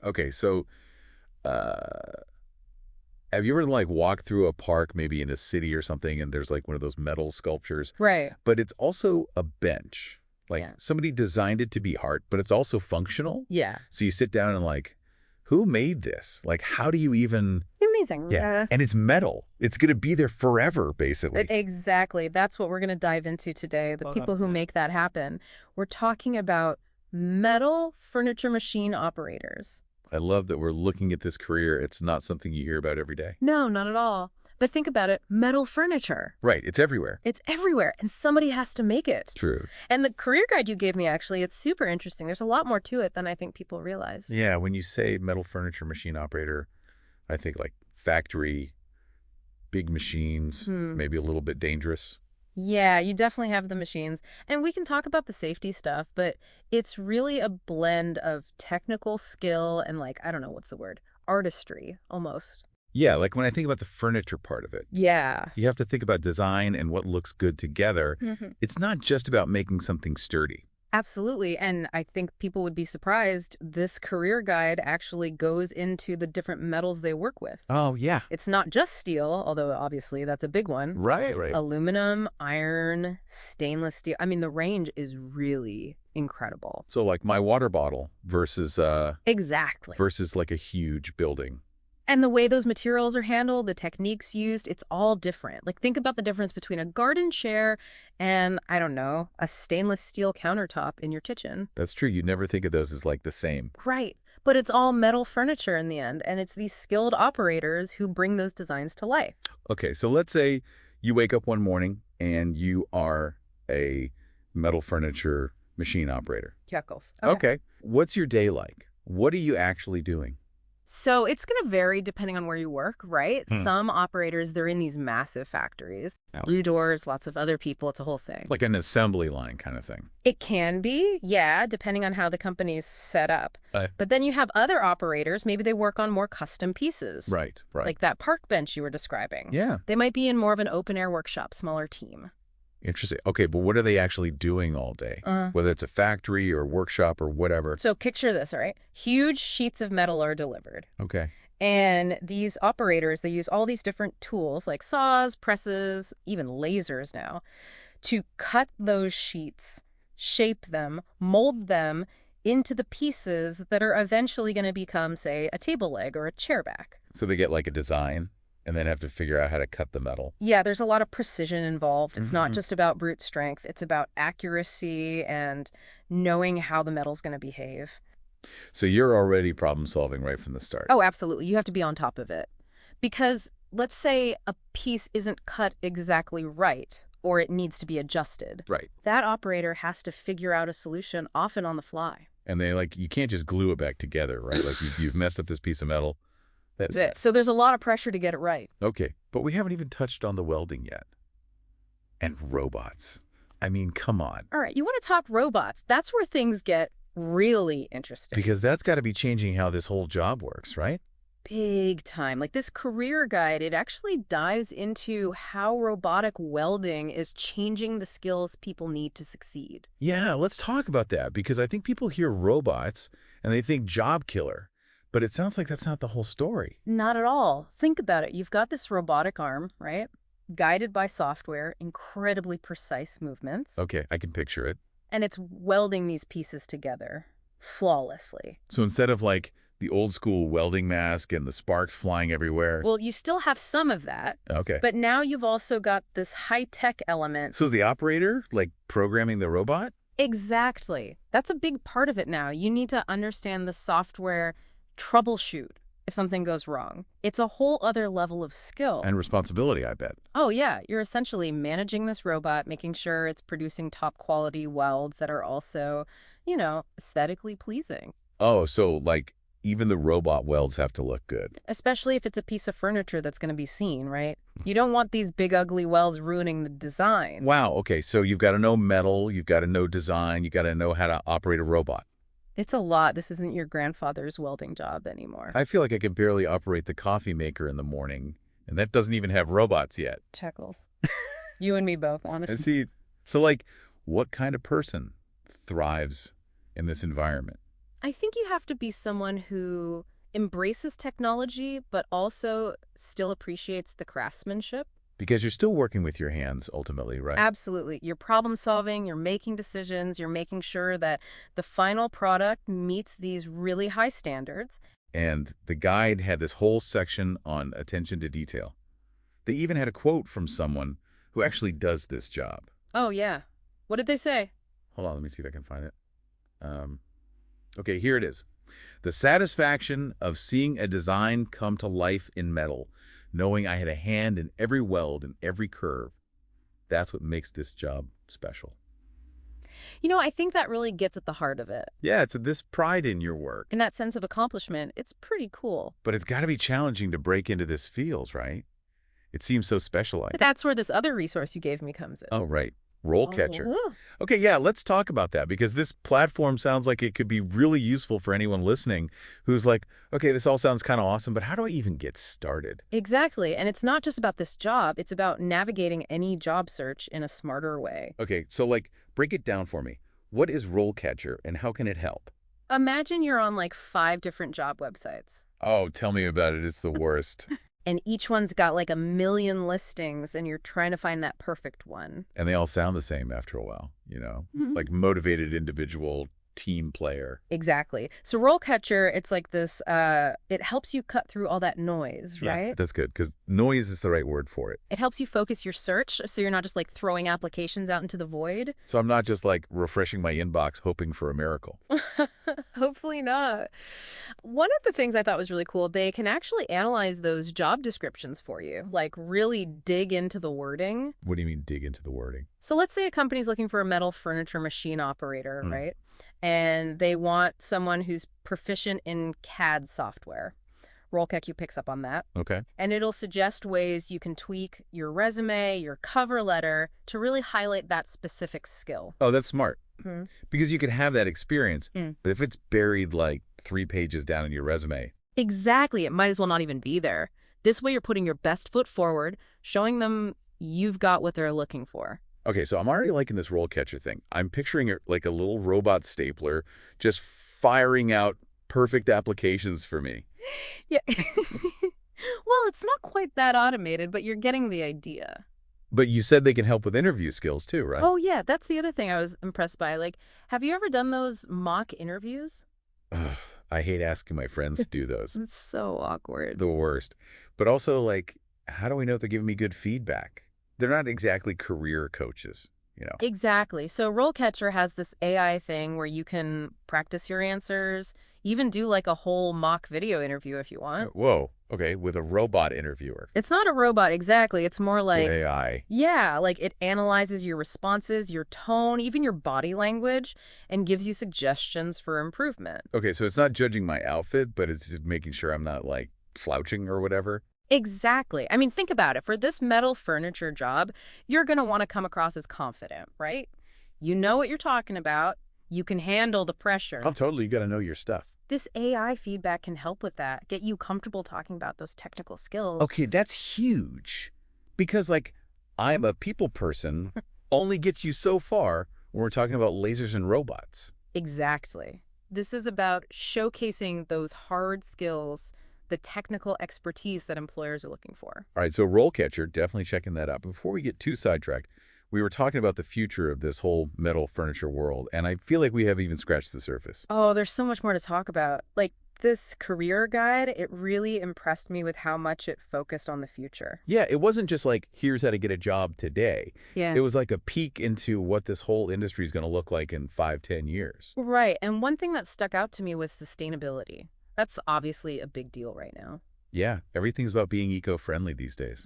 Okay, so uh, have you ever like walked through a park, maybe in a city or something, and there's like one of those metal sculptures, Right. but it's also a bench. Like Yeah. somebody designed it to be art, but it's also functional. Yeah. So you sit down and like, who made this? Like, how do you even? Amazing. Yeah, and it's metal. It's gonna be there forever, basically. Exactly. That's what we're going to dive into today. The people who make that happen. We're talking about metal furniture machine operators. I love that we're looking at this career. It's not something you hear about every day. No, not at all. But think about it. Metal furniture. Right, it's everywhere. It's everywhere, and somebody has to make it. True. And the career guide you gave me, actually, it's super interesting. There's a lot more to it than I think people realize. Yeah, when you say metal furniture machine operator, I think like factory, big machines, maybe a little bit dangerous. Yeah, you definitely have the machines. And we can talk about the safety stuff, but it's really a blend of technical skill and, like, I don't know, what's the word? Artistry, almost. Yeah, like when I think about the furniture part of it, Yeah. you have to think about design and what looks good together. Mhm. It's not just about making something sturdy. Absolutely. And I think people would be surprised. This career guide actually goes into the different metals they work with. Oh, yeah. It's not just steel, although obviously that's a big one. Right. Aluminum, iron, stainless steel. I mean, the range is really incredible. So like my water bottle Exactly. versus like a huge building. And the way those materials are handled, the techniques used, it's all different. Like, think about the difference between a garden chair and, I don't know, a stainless steel countertop in your kitchen. That's true. You never think of those as like the same. Right. But it's all metal furniture in the end, and it's these skilled operators who bring those designs to life. Okay, so let's say you wake up one morning and you are a metal furniture machine operator. Chuckles. Okay. What's your day like? What are you actually doing? So it's going to vary depending on where you work, right? Hmm. Some operators, they're in these massive factories. Oh. Blue doors, lots of other people. It's a whole thing. Like an assembly line kind of thing. It can be, yeah, depending on how the company's set up. But then you have other operators, maybe they work on more custom pieces. Right. Like that park bench you were describing. Yeah. They might be in more of an open-air workshop, smaller team. Interesting. Okay, but what are they actually doing all day? Whether it's a factory or workshop or whatever. So picture this, all right? Huge sheets of metal are delivered. Okay. And these operators, they use all these different tools like saws, presses, even lasers now, to cut those sheets, shape them, mold them into the pieces that are eventually going to become, say, a table leg or a chair back. So they get like a design and then have to figure out how to cut the metal. Yeah, there's a lot of precision involved. It's not Mhm. just about brute strength. It's about accuracy and knowing how the metal's going to behave. So you're already problem solving right from the start. Oh, absolutely. You have to be on top of it. Because let's say a piece isn't cut exactly right, or it needs to be adjusted. Right. That operator has to figure out a solution, often on the fly. And they like, you can't just glue it back together, right? Like you've messed up this piece of metal. That's it. So there's a lot of pressure to get it right. Okay, but we haven't even touched on the welding yet. And robots. I mean, come on. All right, you want to talk robots. That's where things get really interesting. Because that's got to be changing how this whole job works, right? Big time. Like this career guide, it actually dives into how robotic welding is changing the skills people need to succeed. Yeah, let's talk about that because I think people hear robots and they think job killer. But it sounds like that's not the whole story. Not at all. Think about it. You've got this robotic arm, right? Guided by software, incredibly precise movements. Okay, I can picture it. And it's welding these pieces together flawlessly. So instead of like the old school welding mask and the sparks flying everywhere. Well, you still have some of that. Okay. But now you've also got this high-tech element. So is the operator like programming the robot? Exactly. That's a big part of it now. You need to understand the software, troubleshoot if something goes wrong. It's a whole other level of skill. And responsibility, I bet. Oh, yeah. You're essentially managing this robot, making sure it's producing top quality welds that are also, aesthetically pleasing. Oh, so like even the robot welds have to look good. Especially if it's a piece of furniture that's going to be seen, right? You don't want these big ugly welds ruining the design. Wow, okay, so you've got to know metal, you've got to know design, you've got to know how to operate a robot. It's a lot. This isn't your grandfather's welding job anymore. I feel like I can barely operate the coffee maker in the morning, and that doesn't even have robots yet. Chuckles. You and me both, And honestly. see, so like, what kind of person thrives in this environment? I think you have to be someone who embraces technology, but also still appreciates the craftsmanship. Because you're still working with your hands ultimately, right? Absolutely. You're problem solving, you're making decisions, you're making sure that the final product meets these really high standards. And the guide had this whole section on attention to detail. They even had a quote from someone who actually does this job. Oh, yeah. What did they say? Hold on, let me see if I can find it. Okay, here it is. The satisfaction of seeing a design come to life in metal, knowing I had a hand in every weld and every curve, that's what makes this job special. I think that really gets at the heart of it. Yeah, it's this pride in your work. In that sense of accomplishment, it's pretty cool. But it's got to be challenging to break into this field, right? It seems so specialized. But that's where this other resource you gave me comes in. Oh, right. RoleCatcher. Oh. Okay, yeah, let's talk about that because this platform sounds like it could be really useful for anyone listening who's like, okay, this all sounds kind of awesome, but how do I even get started? Exactly. And it's not just about this job. It's about navigating any job search in a smarter way. Okay, so break it down for me. What is RoleCatcher and how can it help? Imagine you're on like 5 different job websites. Oh, tell me about it. It's the worst. And each one's got like a million listings, and you're trying to find that perfect one. And they all sound the same after a while, like motivated individual team player. Exactly. So RoleCatcher, it's like this, it helps you cut through all that noise, Yeah, right? that's good because noise is the right word for it. It helps you focus your search so you're not just like throwing applications out into the void. So I'm not just refreshing my inbox hoping for a miracle. Hopefully not. One of the things I thought was really cool, they can actually analyze those job descriptions for you, like really dig into the wording. What do you mean dig into the wording? So let's say a company's looking for a metal furniture machine operator, right? And they want someone who's proficient in CAD software. RoleCatcher picks up on that. Okay. And it'll suggest ways you can tweak your resume, your cover letter to really highlight that specific skill. Oh, that's smart. Hmm. Because you could have that experience, Mm. but if it's buried 3 pages down in your resume. Exactly. It might as well not even be there. This way you're putting your best foot forward, showing them you've got what they're looking for. Okay, so I'm already liking this RoleCatcher thing. I'm picturing it like a little robot stapler just firing out perfect applications for me. Yeah. Well, it's not quite that automated, but you're getting the idea. But you said they can help with interview skills too, right? Oh, yeah. That's the other thing I was impressed by. Have you ever done those mock interviews? Ugh, I hate asking my friends to do those. It's so awkward. The worst. But also, how do we know if they're giving me good feedback? They're not exactly career coaches. Exactly. So RoleCatcher has this AI thing where you can practice your answers, even do a whole mock video interview if you want. Whoa. Okay, with a robot interviewer. It's not a robot exactly. It's more like, AI. yeah, it analyzes your responses, your tone, even your body language, and gives you suggestions for improvement. Okay, so it's not judging my outfit, but it's just making sure I'm not slouching or whatever. Exactly. I mean, think about it. For this metal furniture job, you're going to want to come across as confident, right? You know what you're talking about. You can handle the pressure. Oh, totally. You got to know your stuff. This AI feedback can help with that, get you comfortable talking about those technical skills. Okay, that's huge. Because, I'm a people person only gets you so far when we're talking about lasers and robots. Exactly. This is about showcasing those hard skills, the technical expertise that employers are looking for. All right, so RoleCatcher, definitely checking that out. Before we get too sidetracked, we were talking about the future of this whole metal furniture world, and I feel like we haven't even scratched the surface. Oh, there's so much more to talk about. This career guide, it really impressed me with how much it focused on the future. Yeah, it wasn't just here's how to get a job today. Yeah. It was like a peek into what this whole industry is going to look like in 5-10 years. Right. And one thing that stuck out to me was sustainability. That's obviously a big deal right now. Yeah, everything's about being eco-friendly these days.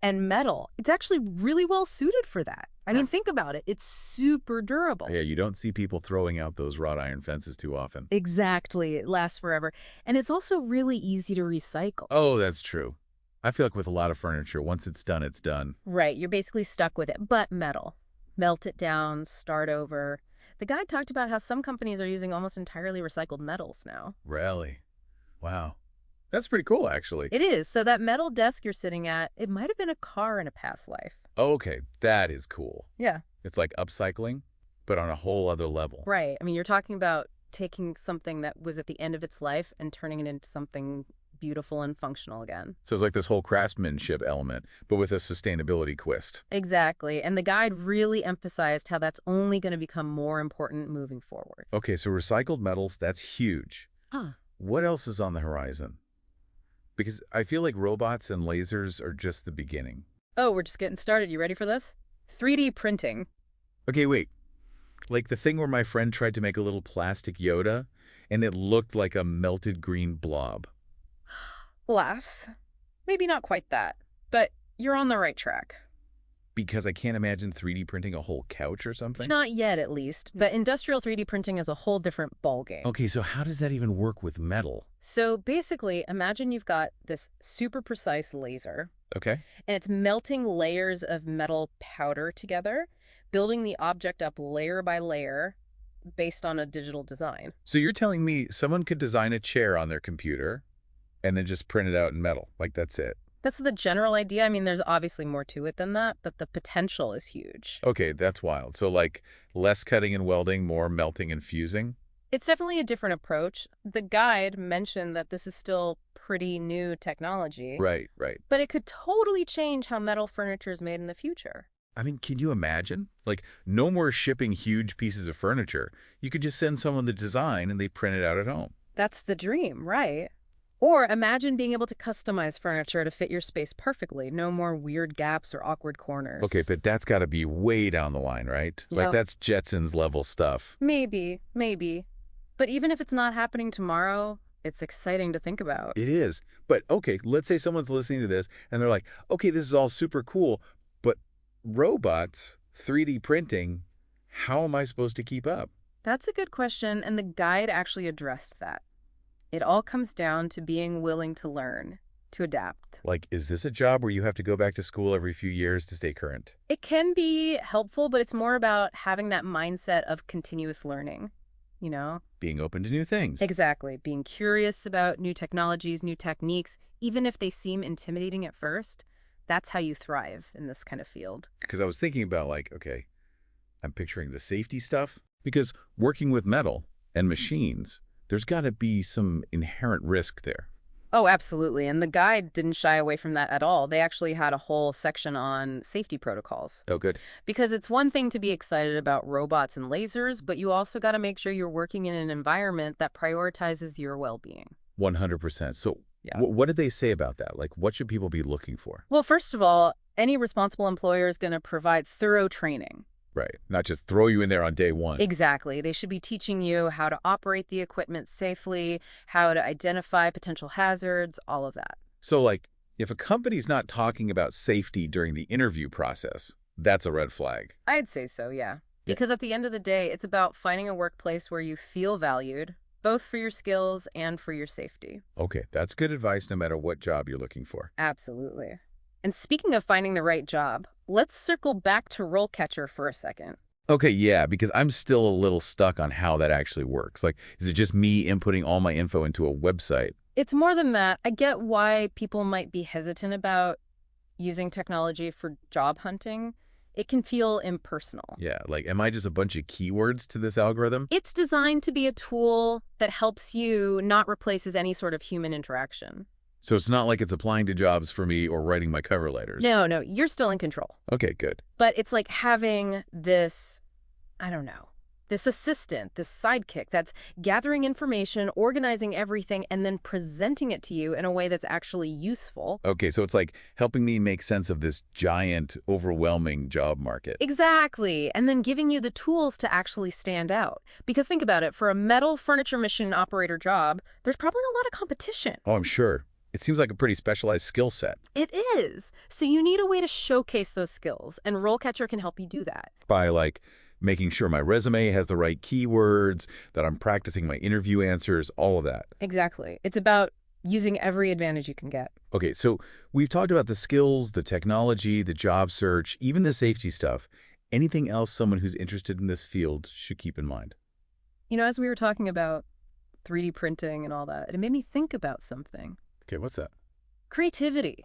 And metal, it's actually really well suited for that. I mean, think about it. It's super durable. Yeah, you don't see people throwing out those wrought iron fences too often. Exactly. It lasts forever. And it's also really easy to recycle. Oh, that's true. I feel like with a lot of furniture, once it's done, it's done. Right. You're basically stuck with it. But metal. Melt it down, start over. The guy talked about how some companies are using almost entirely recycled metals now. Really? Wow. That's pretty cool, actually. It is. So that metal desk you're sitting at, it might have been a car in a past life. Okay, that is cool. Yeah. It's like upcycling, but on a whole other level. Right. I mean, you're talking about taking something that was at the end of its life and turning it into something beautiful and functional again. So it's like this whole craftsmanship element, but with a sustainability twist. Exactly. And the guide really emphasized how that's only going to become more important moving forward. Okay, so recycled metals, that's huge. Huh. What else is on the horizon? Because I feel like robots and lasers are just the beginning. Oh, we're just getting started. You ready for this? 3D printing. Okay, wait. Like the thing where my friend tried to make a little plastic Yoda, and it looked like a melted green blob. Laughs. Maybe not quite that, but you're on the right track. Because I can't imagine 3D printing a whole couch or something. Not yet, at least, but industrial 3D printing is a whole different ballgame. Okay, so how does that even work with metal? So basically, imagine you've got this super precise laser, Okay. and it's melting layers of metal powder together, building the object up layer by layer based on a digital design. So you're telling me someone could design a chair on their computer and then just print it out in metal, like that's it? That's the general idea. I mean, there's obviously more to it than that, but the potential is huge. Okay, that's wild. So like less cutting and welding, more melting and fusing? It's definitely a different approach. The guide mentioned that this is still pretty new technology, Right, right. but it could totally change how metal furniture is made in the future. I mean, can you imagine? Like, no more shipping huge pieces of furniture. You could just send someone the design and they print it out at home. That's the dream, right? Or imagine being able to customize furniture to fit your space perfectly. No more weird gaps or awkward corners. Okay, but that's got to be way down the line, right? Like, Yep. that's Jetsons level stuff. Maybe, maybe. But even if it's not happening tomorrow, it's exciting to think about. It is. But, okay, let's say someone's listening to this and they're like, okay, this is all super cool, but robots, 3D printing, how am I supposed to keep up? That's a good question, and the guide actually addressed that. It all comes down to being willing to learn, to adapt. Like, is this a job where you have to go back to school every few years to stay current? It can be helpful, but it's more about having that mindset of continuous learning, you know? Being open to new things. Exactly. Being curious about new technologies, new techniques, even if they seem intimidating at first, that's how you thrive in this kind of field. Because I was thinking about, like, okay, I'm picturing the safety stuff. Because working with metal and machines, there's got to be some inherent risk there. Oh, absolutely. And the guide didn't shy away from that at all. They actually had a whole section on safety protocols. Oh, good. Because it's one thing to be excited about robots and lasers, but you also got to make sure you're working in an environment that prioritizes your well-being. 100%. So Yeah. what did they say about that? Like, what should people be looking for? Well, first of all, any responsible employer is going to provide thorough training. Right. Not just throw you in there on day one. Exactly. They should be teaching you how to operate the equipment safely, how to identify potential hazards, all of that. So, like, if a company's not talking about safety during the interview process, that's a red flag. I'd say so, yeah. Because at the end of the day, it's about finding a workplace where you feel valued, both for your skills and for your safety. Okay, that's good advice no matter what job you're looking for. Absolutely. And speaking of finding the right job, let's circle back to RoleCatcher for a second. Okay, yeah, because I'm still a little stuck on how that actually works. Like, is it just me inputting all my info into a website? It's more than that. I get why people might be hesitant about using technology for job hunting. It can feel impersonal. Yeah, like, am I just a bunch of keywords to this algorithm? It's designed to be a tool that helps you, not replaces any sort of human interaction. So it's not like it's applying to jobs for me or writing my cover letters. No, you're still in control. Okay, good. But it's like having this, I don't know, this assistant, this sidekick that's gathering information, organizing everything, and then presenting it to you in a way that's actually useful. Okay, so it's like helping me make sense of this giant, overwhelming job market. Exactly. And then giving you the tools to actually stand out. Because think about it, for a metal furniture machine operator job, there's probably a lot of competition. Oh, I'm sure. It seems like a pretty specialized skill set. It is. So you need a way to showcase those skills, and RoleCatcher can help you do that. By, like, making sure my resume has the right keywords, that I'm practicing my interview answers, all of that. Exactly. It's about using every advantage you can get. Okay, so we've talked about the skills, the technology, the job search, even the safety stuff. Anything else someone who's interested in this field should keep in mind? You know, as we were talking about 3D printing and all that, it made me think about something. Okay, what's that? Creativity.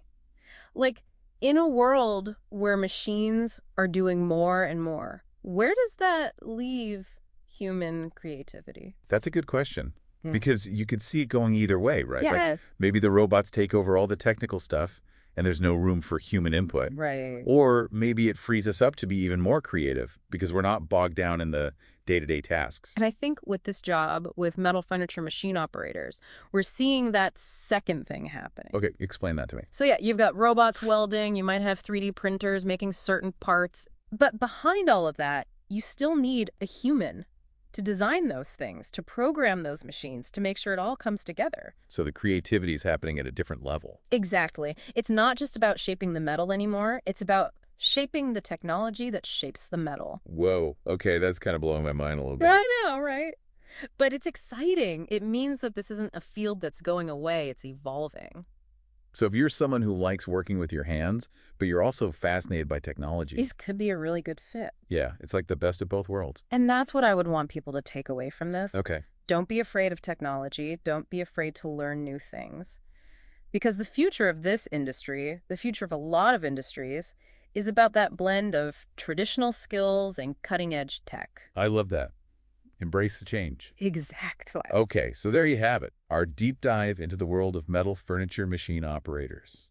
Like, in a world where machines are doing more and more, where does that leave human creativity? That's a good question. Hmm. Because you could see it going either way, right? Like Yeah. maybe the robots take over all the technical stuff and there's no room for human input. Right. Or maybe it frees us up to be even more creative because we're not bogged down in the day-to-day tasks. And I think with this job, with metal furniture machine operators, we're seeing that second thing happening. Okay, explain that to me. So yeah, you've got robots welding, you might have 3D printers making certain parts, but behind all of that, you still need a human to design those things, to program those machines, to make sure it all comes together. So the creativity is happening at a different level. Exactly. It's not just about shaping the metal anymore, it's about shaping the technology that shapes the metal. Whoa, okay, that's kind of blowing my mind a little bit. I know, right? But it's exciting. It means that this isn't a field that's going away, it's evolving. So if you're someone who likes working with your hands, but you're also fascinated by technology, These could be a really good fit. yeah, it's like the best of both worlds. And that's what I would want people to take away from this. Okay. Don't be afraid of technology. Don't be afraid to learn new things. Because the future of this industry, the future of a lot of industries, is about that blend of traditional skills and cutting-edge tech. I love that. Embrace the change. Exactly. Okay, so there you have it, our deep dive into the world of metal furniture machine operators.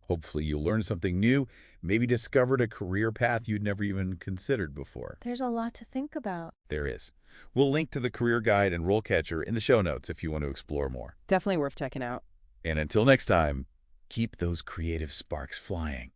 Hopefully you learned something new, maybe discovered a career path you'd never even considered before. There's a lot to think about. There is. We'll link to the career guide and RoleCatcher in the show notes if you want to explore more. Definitely worth checking out. And until next time, keep those creative sparks flying.